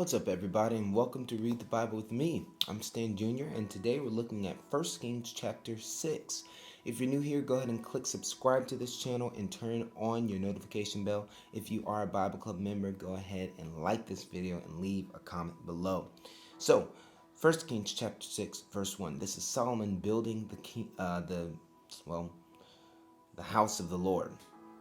What's up, everybody, and welcome to Read the Bible with me. I'm Stan Jr., and today we're looking at 1 Kings chapter 6. If you're new here, go ahead and click subscribe to this channel and turn on your notification bell. If you are a Bible Club member, go ahead and like this video and leave a comment below. So, 1 Kings chapter 6, verse 1. This is Solomon building the house of the Lord,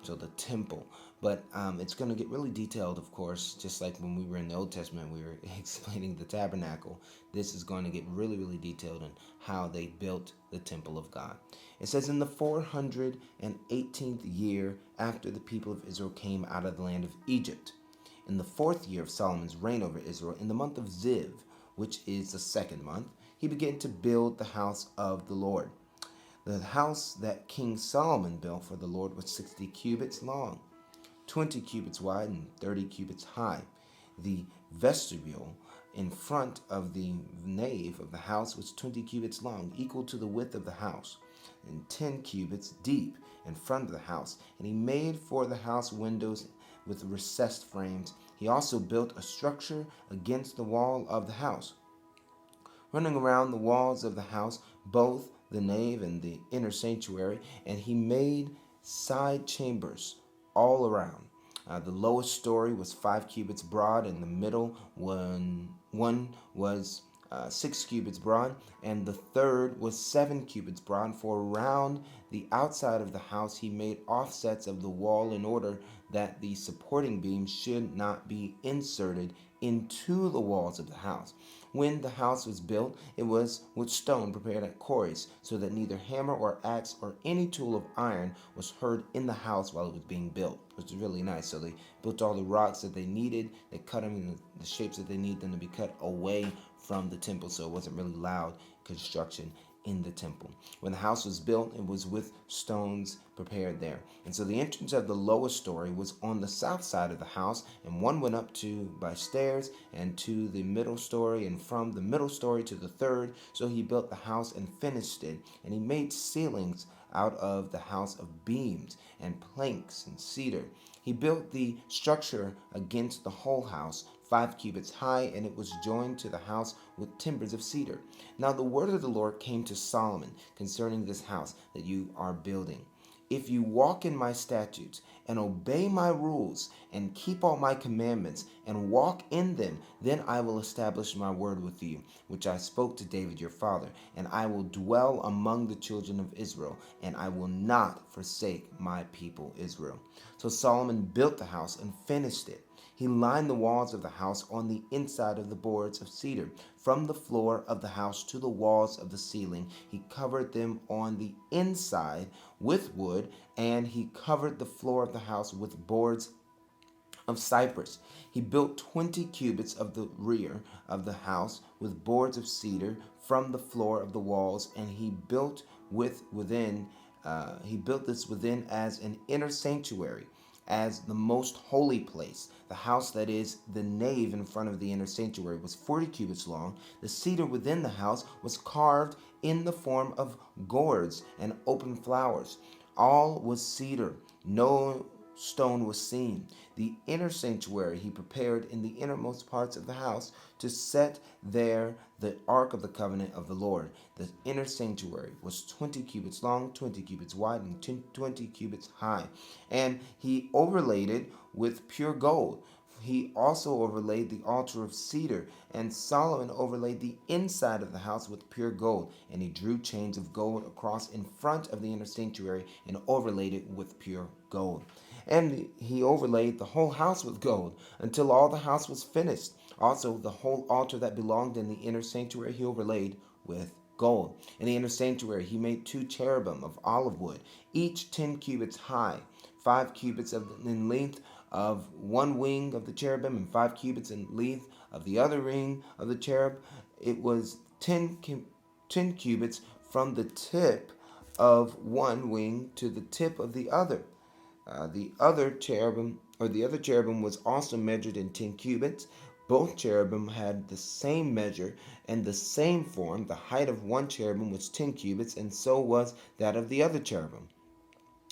so the temple. But it's going to get really detailed, of course, just like when we were in the Old Testament, we were explaining the tabernacle. This is going to get really, really detailed on how they built the temple of God. It says, in the 418th year after the people of Israel came out of the land of Egypt, in the 4th year of Solomon's reign over Israel, in the month of Ziv, which is the second month, he began to build the house of the Lord. The house that King Solomon built for the Lord was 60 cubits long, 20 cubits wide, and 30 cubits high. The vestibule in front of the nave of the house was 20 cubits long, equal to the width of the house, and 10 cubits deep in front of the house. And he made for the house windows with recessed frames. He also built a structure against the wall of the house, running around the walls of the house, both the nave and the inner sanctuary, and he made side chambers all around. The lowest story was 5 cubits broad, and the middle one was 6 cubits broad, and the third was 7 cubits broad. For around the outside of the house he made offsets of the wall in order that the supporting beams should not be inserted into the walls of the house. When the house was built, it was with stone prepared at quarries, so that neither hammer or axe or any tool of iron was heard in the house while it was being built, which is really nice. So they built all the rocks that they needed. They cut them in the shapes that they need them to be cut away from the temple, so it wasn't really loud construction in the temple. When the house was built, it was with stones prepared there. And so the entrance of the lowest story was on the south side of the house, and one went up to by stairs and to the middle story, and from the middle story to the third. So he built the house and finished it, and he made ceilings out of the house of beams and planks and cedar. He built the structure against the whole house, 5 cubits high, and it was joined to the house with timbers of cedar. Now the word of the Lord came to Solomon concerning this house that you are building. If you walk in my statutes and obey my rules and keep all my commandments and walk in them, then I will establish my word with you, which I spoke to David your father, and I will dwell among the children of Israel, and I will not forsake my people Israel. So Solomon built the house and finished it. He lined the walls of the house on the inside of the boards of cedar. From the floor of the house to the walls of the ceiling, he covered them on the inside with wood, and he covered the floor of the house with boards of cypress. He built 20 cubits of the rear of the house with boards of cedar from the floor of the walls, and he built this within as an inner sanctuary, as the most holy place. The house, that is, the nave in front of the inner sanctuary, was 40 cubits long. The cedar within the house was carved in the form of gourds and open flowers. All was cedar. No stone was seen. The inner sanctuary he prepared in the innermost parts of the house to set there the ark of the covenant of the Lord. The inner sanctuary was 20 cubits long, 20 cubits wide, and 20 cubits high. And he overlaid it with pure gold. He also overlaid the altar of cedar, and Solomon overlaid the inside of the house with pure gold. And he drew chains of gold across in front of the inner sanctuary and overlaid it with pure gold. And he overlaid the whole house with gold until all the house was finished. Also, the whole altar that belonged in the inner sanctuary he overlaid with gold. In the inner sanctuary he made 2 cherubim of olive wood, each 10 cubits high, 5 cubits in length of one wing of the cherubim, and 5 cubits in length of the other wing of the cherub. It was 10 cubits from the tip of one wing to the tip of the other. The other cherubim was also measured in 10 cubits. Both cherubim had the same measure and the same form. The height of one cherubim was 10 cubits, and so was that of the other cherubim.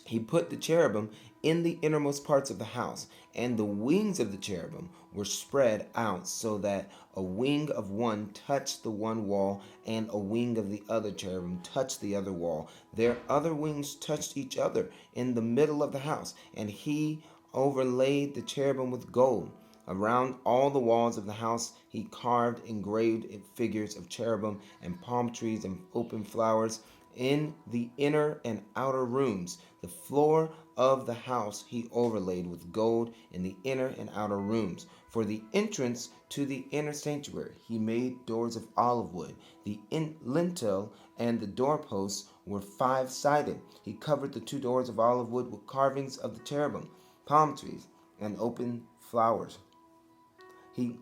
He put the cherubim in the innermost parts of the house, and the wings of the cherubim were spread out so that a wing of one touched the one wall, and a wing of the other cherubim touched the other wall. Their other wings touched each other in the middle of the house, and he overlaid the cherubim with gold. Around all the walls of the house he carved engraved figures of cherubim and palm trees and open flowers. In the inner and outer rooms, the floor of the house he overlaid with gold in the inner and outer rooms. For the entrance to the inner sanctuary, he made doors of olive wood. The lintel and the doorposts were 5-sided. He covered the 2 doors of olive wood with carvings of the cherubim, palm trees, and open flowers. He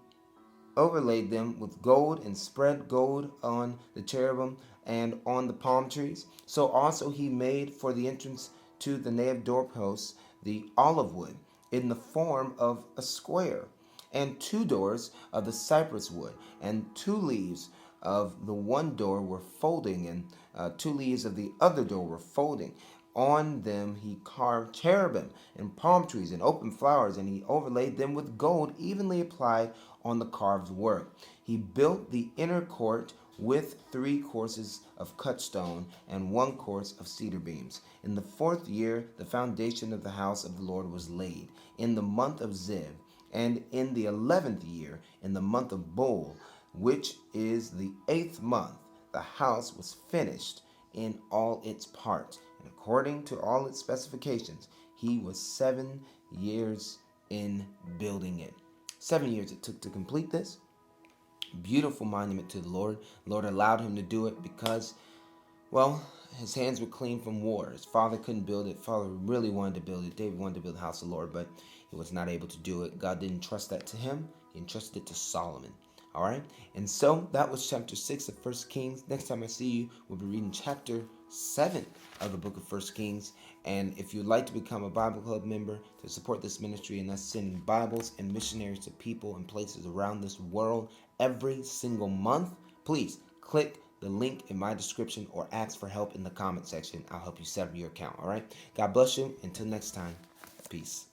overlaid them with gold and spread gold on the cherubim and on the palm trees. So also he made for the entrance to the nave doorposts the olive wood in the form of a square, and 2 doors of the cypress wood, and 2 leaves of the one door were folding, and 2 leaves of the other door were folding. On them he carved cherubim and palm trees and open flowers, and he overlaid them with gold evenly applied on the carved work. He built the inner court with 3 courses of cut stone and 1 course of cedar beams. In the 4th year the foundation of the house of the Lord was laid, in the month of Ziv, and in the 11th year, in the month of Bul, which is the 8th month, the house was finished in all its parts, and according to all its specifications. He was 7 years in building it. 7 years it took to complete this beautiful monument to the Lord. The Lord allowed him to do it because, well, his hands were clean from war. His father couldn't build it. Father really wanted to build it. David wanted to build the house of the Lord, but he was not able to do it. God didn't trust that to him. He entrusted it to Solomon. All right? And so that was chapter 6 of 1 Kings. Next time I see you, we'll be reading chapter 7 of the book of 1 Kings. And if you'd like to become a Bible Club member to support this ministry, and that's sending Bibles and missionaries to people and places around this world every single month, please click the link in my description or ask for help in the comment section. I'll help you set up your account. All right? God bless you. Until next time, peace.